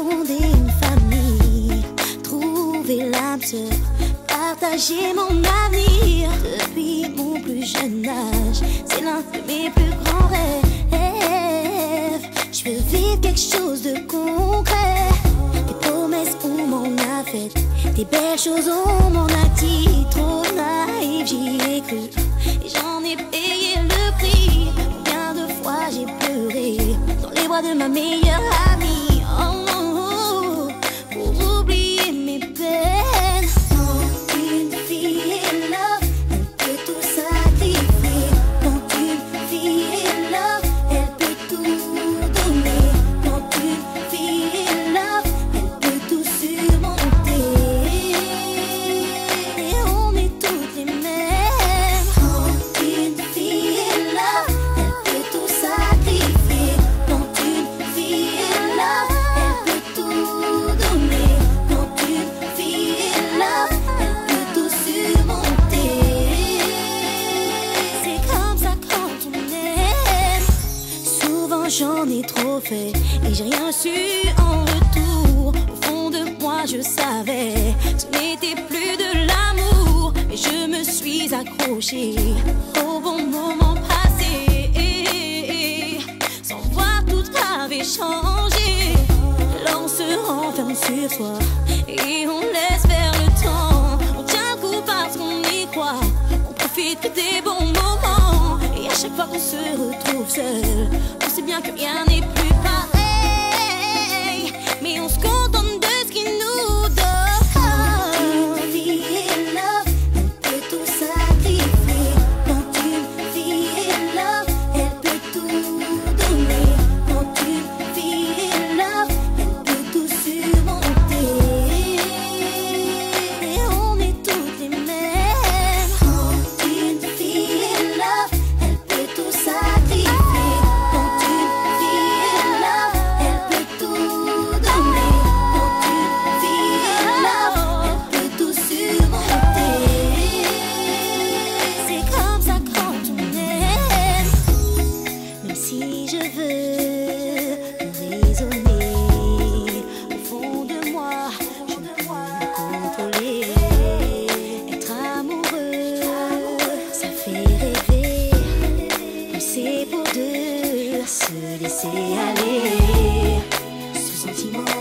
fonder une famille, trouver l'âme sœur, partager mon avenir. Depuis mon plus jeune âge, c'est l'un de mes plus grands rêves. Je veux vivre quelque chose de concret. Des promesses on m'en a faites, des belles choses on m'en a dit. Trop naïf j'y ai cru et j'en ai payé le prix. Combien de fois j'ai pleuré dans les bras de ma meilleure amie. Oh non, pour oublier mes peines. Quand une fille est love, elle peut tout sacrifier. Quand une fille est love, elle peut tout donner. Quand une fille est love, elle peut tout surmonter. Et on est toutes les mêmes. Quand une fille est love, elle peut tout sacrifier. Quand une fille est love, elle peut tout donner. Quand une fille est love, elle peut tout surmonter. C'est comme ça quand on aime. Souvent j'en ai trop fait et j'ai rien su en retour. Au fond de moi je savais, ce n'était plus de l'amour, mais je me suis accrochée au bon moment passé, sans voir toute avait changé. Là on se renferme sur soi et on laisse faire le temps. On tient le coup parce qu'on y croit, on profite que des bons moments. Et à chaque fois qu'on se retrouve seul, on sait bien que rien n'est plus pareil, mais on se contente de ce qui nous donne. Quand une fille est love, elle peut tout sacrifier. Quand une fille est love, elle peut tout donner. Quand une fille est love, elle peut tout surmonter. Et on est toutes les mêmes. Quand une fille est love, elle peut tout sacrifier. Quand une fille est love, elle peut tout donner. Quand une fille est love, elle peut tout surmonter. C'est comme ça quand on aime. Même si je veux raisonner, au fond de moi, je ne peux me contrôler. Être amoureux, ça fait rêver. Pousser pour deux, se laisser aller. Ce sentiment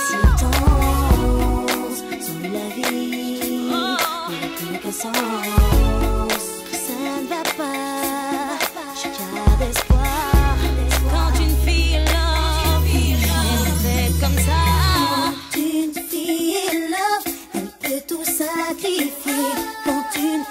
si intense, sans lui la vie n'a plus qu'un sens. Ça ne va pas, je garde espoir. Quand une fille est love, elle fait comme ça. Quand une fille est love, elle peut tout sacrifier. Quand une